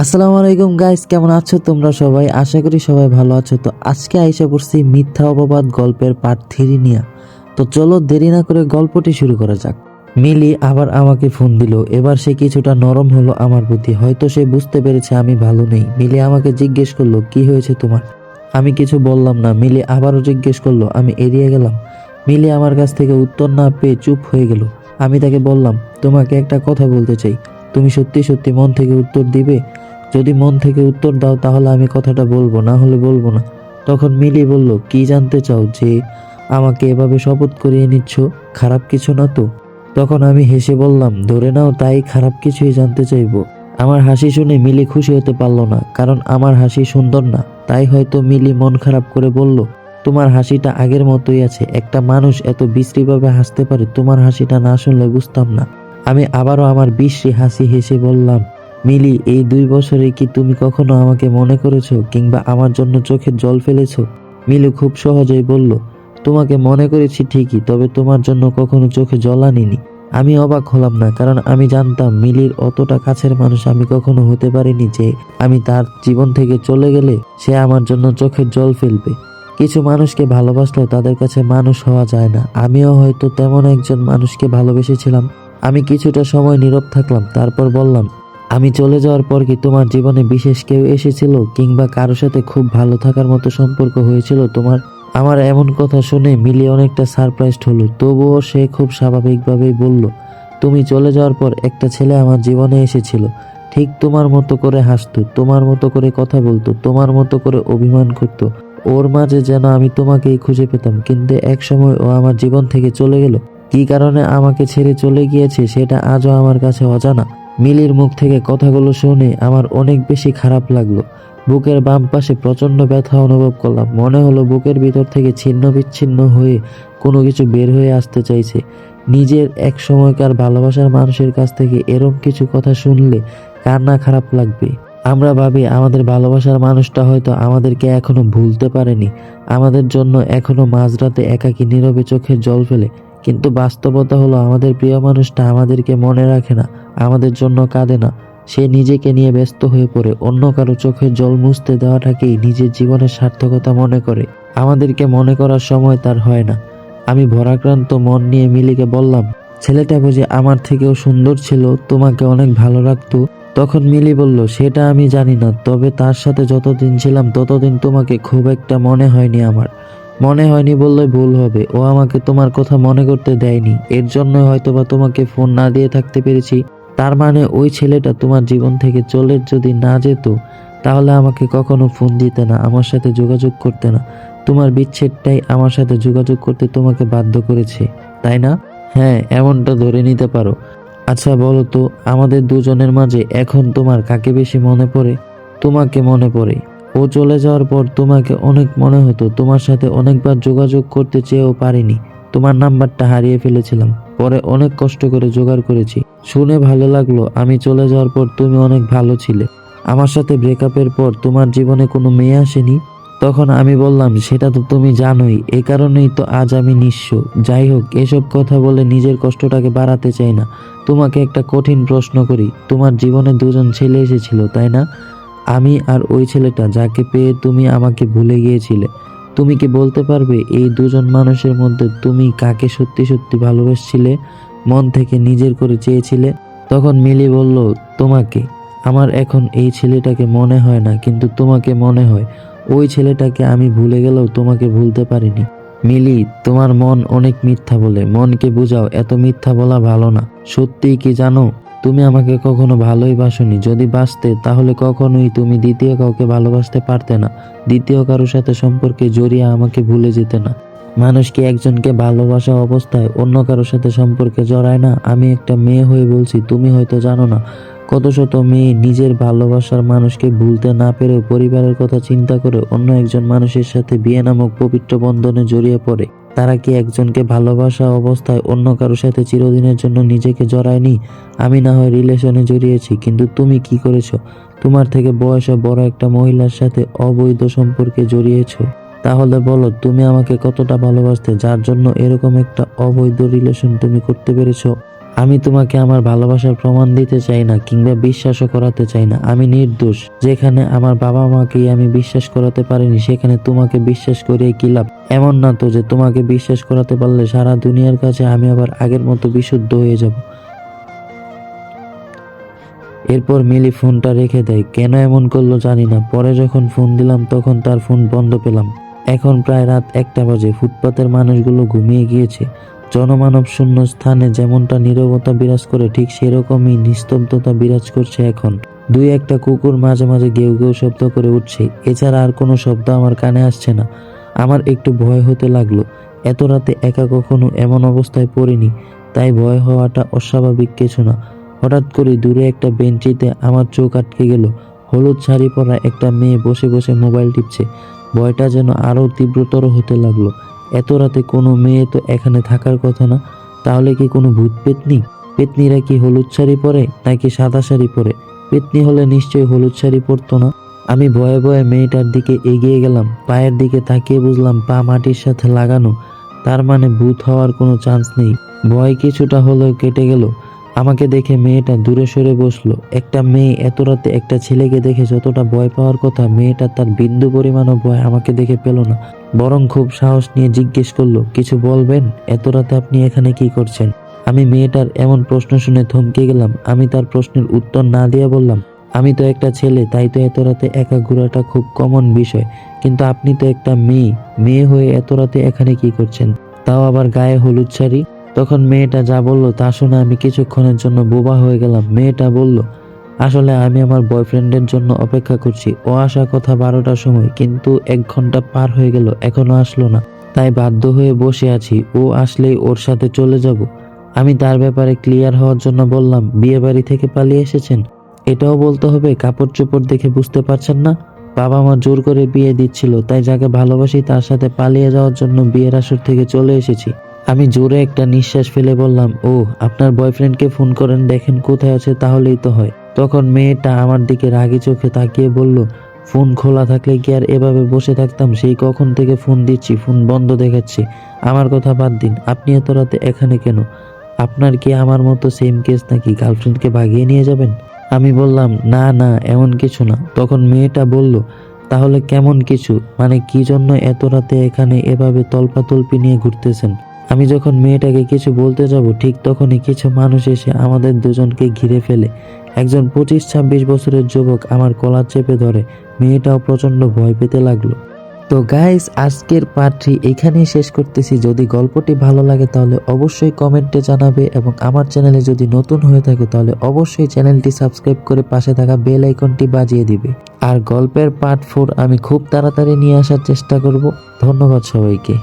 আসসালামু আলাইকুম গাইস, কেমন আছো তোমরা সবাই? আশা করি সবাই ভালো আছো। তো আজকে আইসা পড়ছি মিথ্যা অপবাদ গল্পের পার্ট 3 নিয়ে। তো চলো দেরি না করে গল্পটি শুরু করা যাক। মিলি আবার আমাকে ফোন দিল। এবার সে কিছুটা নরম হলো আমার প্রতি। হয়তো সে বুঝতে পেরেছে আমি ভালো নেই। মিলি আমাকে জিজ্ঞেস করলো, কি হয়েছে তোমার? আমি কিছু বললাম না। মিলি আবারও জিজ্ঞেস করলো। আমি এড়িয়ে গেলাম। মিলি আমার কাছ থেকে উত্তর না পেয়ে চুপ হয়ে গেল। আমি তাকে বললাম, তোমাকে একটা কথা বলতে চাই। তুমি সত্যি সত্যি মন থেকে উত্তর দিবে? যদি মন থেকে উত্তর দাও তাহলে আমি কথাটা বলবো, না হলে বলবো না। তখন মিলি বলল, কি জানতে চাও যে আমাকে এভাবে শপথ করিয়ে নিচ্ছ? খারাপ কিছু না তো? তখন আমি হেসে বললাম, ধরে নাও তাই খারাপ কিছুই জানতে চাইবো। আমার হাসি শুনে মিলি খুশি হতে পারল না, কারণ আমার হাসি সুন্দর না। তাই হয়তো মিলি মন খারাপ করে বলল, তোমার হাসিটা আগের মতোই আছে। একটা মানুষ এত বিশ্রীভাবে হাসতে পারে, তোমার হাসিটা না শুনলে বুঝতাম না। আমি আবারও আমার বিশ্রী হাসি হেসে বললাম, মিলি, এই 2 বছরে কি তুমি কখনো আমাকে মনে করেছো কিংবা আমার জন্য চোখের জল ফেলেছো? মিলি খুব সহজেই বলল, তোমাকে মনে করেছি ঠিকই, তবে তোমার জন্য কখনো চোখে জল আনিনি। আমি অবাক হলাম না, কারণ আমি জানতাম মিলির অতটা কাছের মানুষ আমি কখনো হতে পারিনি যে আমি তার জীবন থেকে চলে গেলে সে আমার জন্য চোখের জল ফেলবে। কিছু মানুষকে ভালোবাসলেও তাদের কাছে মানুষ হওয়া যায় না। আমিও হয়তো তেমন একজন মানুষকে ভালোবেসেছিলাম। আমি কিছুটা সময় নীরব থাকলাম, তারপর বললাম, আমি চলে যাওয়ার পর কি তোমার জীবনে বিশেষ কেউ এসেছিল কিংবা কারো সাথে খুব ভালো থাকার মতো সম্পর্ক হয়েছিল তোমার? আমার এমন কথা শুনে মিলি অনেকটা সারপ্রাইজড হলো। তবুও সে খুব স্বাভাবিকভাবেই বলল, তুমি চলে যাওয়ার পর একটা ছেলে আমার জীবনে এসেছিল। ঠিক তোমার মতো করে হাসতো, তোমার মতো করে কথা বলতো, তোমার মতো করে অভিমান করতো। ওর মাঝে যেন আমি তোমাকেই খুঁজে পেতাম, কিন্তু এক সময় ও আমার জীবন থেকে চলে গেল। কি কারণে আমাকে ছেড়ে চলে গিয়েছে সেটা আজও আমার কাছে অজানা। মিলির মুখ থেকে কথাগুলো শুনে আমার অনেক বেশি খারাপ লাগলো। বুকের বাম পাশে প্রচন্ড ব্যথা অনুভব করলাম। মনে হলো বুকের ভিতর থেকে ছিন্ন বিচ্ছিন্ন হয়ে কোনো কিছু বের হয়ে আসতে চাইছে। নিজের এক সময়কার ভালোবাসার মানুষের কাছ থেকে এরকম কিছু কথা শুনলে কার না খারাপ লাগবে? আমরা ভাবি আমাদের ভালোবাসার মানুষটা হয়তো আমাদেরকে এখনো ভুলতে পারেনি, আমাদের জন্য এখনো মাঝরাতে একাকী নীরবে চোখের জল ফেলে। কিন্তু বাস্তবতা হলো আমাদের প্রিয় মানুষটা আমাদেরকে মনে রাখে না, আমাদের জন্য কাঁদে না। সে নিজেকে নিয়ে ব্যস্ত হয়ে পড়ে, অন্য কারো চোখের জল মুছতে দেওয়াটাকেই নিজের জীবনের সার্থকতা মনে করে। আমাদেরকে মনে করার সময় তার হয় না। আমি ভরাক্রান্ত মন নিয়ে মিলিকে বললাম, ছেলেটা বুঝি আমার থেকেও সুন্দর ছিল, তোমাকে অনেক ভালো রাখতো? তখন মিলি বলল, সেটা আমি জানি না, তবে তার সাথে যতদিন ছিলাম ততদিন তোমাকে খুব একটা মনে হয়নি আমার। মনে হয়নি বললে ভুল হবে, ও আমাকে তোমার কথা মনে করতে দেয়নি। এর জন্য হয়তোবা তোমাকে ফোন না দিয়ে থাকতে পেরেছি। তার মানে ওই ছেলেটা তোমার জীবন থেকে চলে যদি না যেত, তাহলে আমাকে কখনো ফোন দিতে না, আমার সাথে যোগাযোগ করতে না। তোমার বিচ্ছেদটাই আমার সাথে যোগাযোগ করতে তোমাকে বাধ্য করেছে, তাই না? হ্যাঁ, এমনটা ধরে নিতে পারো। আচ্ছা বলো তো, আমাদের দুজনের মাঝে এখন তোমার কাকে বেশি মনে পড়ে? তোমাকে মনে পড়ে। ও চলে যাওয়ার পর তোমাকে অনেক মনে হতো, তোমার সাথে অনেকবার যোগাযোগ করতে চেয়েও পারিনি। তোমার নাম্বারটা হারিয়ে ফেলেছিলাম, পরে অনেক কষ্ট করে জোগাড় করেছি। শুনে ভালো লাগলো আমি চলে যাওয়ার পর তুমি অনেক ভালো ছিলে। আমার সাথে ব্রেকআপের পর তোমার জীবনে কোনো মেয়ে আসেনি? তখন আমি বললাম, সেটা তো তুমি জানোই, এ কারণেই তো আজ আমি নিঃস্ব। যাই হোক, এসব কথা বলে নিজের কষ্টটাকে বাড়াতে চাই না। তোমাকে একটা কঠিন প্রশ্ন করি, তোমার জীবনে দুজন ছেলে এসেছিল, তাই না? আমি আর ওই ছেলেটা, যাকে পেয়ে তুমি আমাকে ভুলে গিয়েছিলে। তুমি কি বলতে পারবে এই দুজন মানুষের মধ্যে তুমি কাকে সত্যি সত্যি ভালোবেসেছিলে, মন থেকে নিজের করে চেয়েছিলে? তখন মিলি বলল, তোমাকে। আমার এখন এই ছেলেটাকে মনে হয় না, কিন্তু তোমাকে মনে হয়। ওই ছেলেটাকে আমি ভুলে গেলেও তোমাকে ভুলতে পারিনি। মিলি, তোমার মন অনেক মিথ্যা বলে, মনকে বুঝাও, এত মিথ্যা বলা ভালো না। সত্যিই কি জানো, তুমি আমাকে কখনো ভালোই বাসনি। যদি বাসতে তাহলে কখনোই তুমি দ্বিতীয় কাউকে ভালোবাসতে পারতে না, দ্বিতীয় কারোর সাথে সম্পর্কে জড়িয়ে আমাকে ভুলে যেতে না। মানুষ কি একজনকে ভালোবাসা অবস্থায় অন্য কারোর সাথে সম্পর্কে জড়ায় না? আমি একটা মেয়ে হয়ে বলছি, তুমি হয়তো জানো না, কত শত মেয়ে নিজের ভালোবাসার মানুষকে ভুলতে না পেরেও পরিবারের কথা চিন্তা করে অন্য একজন মানুষের সাথে বিয়ে নামক পবিত্র বন্ধনে জড়িয়ে পড়ে। তারা কি একজনকে ভালোবাসা অবস্থায় অন্য কারোর সাথে চিরদিনের জন্য নিজেকে জড়ায়নি? আমি না হয় রিলেশনে জড়িয়েছি, কিন্তু তুমি কি করেছো? তোমার থেকে বয়সে বড় একটা মহিলার সাথে অবৈধ সম্পর্কে জড়িয়েছো। তাহলে বলো, তুমি আমাকে কতটা ভালোবাসতে যার জন্য এরকম একটা অবৈধ রিলেশন তুমি করতে পেরেছো? আমি তোমাকে আমার ভালোবাসার প্রমাণ দিতে চাই না কিংবা বিশ্বাসও করাতে চাই না। আমি নির্দোষ। যেখানে আমার বাবা মাকেই আমি বিশ্বাস করাতে পারিনি সেখানে তোমাকে বিশ্বাস করিয়ে কি লাভ? এমন না তো যে তোমাকে বিশ্বাস করাতে পারলে সারা দুনিয়ার কাছে আমি আবার আগের মতো বিশুদ্ধ হয়ে যাব। এরপর মিলি ফোনটা রেখে দেয়। কেন এমন করলো জানি না। পরে যখন ফোন দিলাম তখন তার ফোন বন্ধ পেলাম। এখন প্রায় রাত 1টা বাজে। ফুটপাতের মানুষগুলো ঘুমিয়ে গিয়েছে। জনমানব শূন্য স্থানে যেমনটা নীরবতা বিরাজ করে ঠিক সেরকমই নিস্তব্ধতা বিরাজ করছে এখন। দুই একটা কুকুর মাঝে মাঝে গেউ গেউ শব্দ করে উঠছে। এছাড়া আর কোনো শব্দ আমার কানে আসছে না। আমার একটু ভয় হতে লাগলো। এত রাতে একা কখনো এমন অবস্থায় পড়িনি, তাই ভয় হওয়াটা অস্বাভাবিক কিছু না। হঠাৎ করে দূরে একটা বেঞ্চিতে আমার চোখ আটকে গেল। হলুদ শাড়ি পরা একটা মেয়ে বসে বসে মোবাইল টিপছে। ভয়টা যেন আরো তীব্রতর হতে লাগলো। এত রাতে কোনো মেয়ে তো এখানে থাকার কথা না। তাহলে কি কোনো ভূত পেতনি? পেতনিরা কি হলুদ শাড়ি পরে নাকি সাদা শাড়ি পরে? পেতনি হলে নিশ্চয়ই হলুদ শাড়ি পরতো না। আমি ভয়ে ভয়ে মেয়েটার দিকে এগিয়ে গেলাম। পায়ের দিকে তাকিয়ে বুঝলাম পা মাটির সাথে লাগানো। তার মানে ভূত হওয়ার কোনো চান্স নেই। ভয় কিছুটা হলেও কেটে গেল। আমাকে দেখে মেয়েটা দূরে সরে বসলো। একটা মেয়ে এত রাতে একটা ছেলেকে দেখে যতটা ভয় পাওয়ার কথা, মেয়েটা তার বিন্দু পরিমাণও ভয় আমাকে দেখে পেল না। বরং খুব সাহস নিয়ে জিজ্ঞেস করলো, কিছু বলবেন? এত রাতে আপনি এখানে কি করছেন? আমি মেয়েটার এমন প্রশ্ন শুনে থমকে গেলাম। আমি তার প্রশ্নের উত্তর না দিয়ে বললাম, আমি তো একটা ছেলে, তাই তো এত রাতে একা ঘোরাটা খুব কমন বিষয়। কিন্তু আপনি তো একটা মেয়ে, মেয়ে হয়ে এত রাতে এখানে কি করছেন? তাও আবার গায়ে হলুদ শাড়ি। তখন মেয়েটা যা বললো তা শুনে আমি কিছুক্ষণের জন্য বোবা হয়ে গেলাম। মেয়েটা বলল, আসলে আমি আমার বয়ফ্রেন্ডের জন্য অপেক্ষা করছি। ও আসার কথা 12টার সময়, কিন্তু 1 ঘন্টা পার হয়ে গেল, এখনো আসলো না। তাই বাধ্য হয়ে বসে আছি। ও আসলেই ওর সাথে চলে যাব। আমি তার ব্যাপারে ক্লিয়ার হওয়ার জন্য বললাম, বিয়ে বাড়ি থেকে পালিয়ে এসেছেন? এটাও বলতে হবে? কাপড় চোপড় দেখে বুঝতে পারছেন না? বাবা মা জোর করে বিয়ে দিচ্ছিল, তাই যাকে ভালোবাসি তার সাথে পালিয়ে যাওয়ার জন্য বিয়ের আসর থেকে চলে এসেছি। আমি জোরে একটা নিঃশ্বাস ফেলে বললাম, ও আপনার বয়ফ্রেন্ডকে ফোন করেন, দেখেন কোথায় আছে, তাহলেই তো হয়। তখন মেয়েটা আমার দিকে রাগি চোখে তাকিয়ে বলল, ফোন খোলা থাকলে কি আর এভাবে বসে থাকতাম? সেই কখন থেকে ফোন দিচ্ছি, ফোন বন্ধ দেখাচ্ছে। আমার কথা বাদ দিন, আপনি এত রাতে এখানে কেন? আপনার কি আমার মতো সেম কেস নাকি? গার্লফ্রেন্ডকে ভাগিয়ে নিয়ে যাবেন? আমি বললাম, না না, এমন কিছু না। তখন মেয়েটা বলল, তাহলে কেমন কিছু? মানে কি জন্য এত রাতে এখানে এভাবে তল্পাতল্পি নিয়ে ঘুরতেছেন? আমি যখন মেয়েটাকে কিছু বলতে যাব ঠিক তখনই কিছু মানুষ এসে আমাদের দুজনকে ঘিরে ফেলে। একজন 25-26 বছরের যুবক আমার কলার চেপে ধরে। মেয়েটাও প্রচন্ড ভয় পেতে লাগলো। তো গাইস, আজকের পার্টটি এখানেই শেষ করতেছি। যদি গল্পটি ভালো লাগে তাহলে অবশ্যই কমেন্টে জানাবে, এবং আমার চ্যানেলে যদি নতুন হয়ে থাকে তাহলে অবশ্যই চ্যানেলটি সাবস্ক্রাইব করে পাশে থাকা বেল আইকনটি বাজিয়ে দিবে। আর গল্পের পার্ট 4 আমি খুব তাড়াতাড়ি নিয়ে আসার চেষ্টা করব। ধন্যবাদ সবাইকে।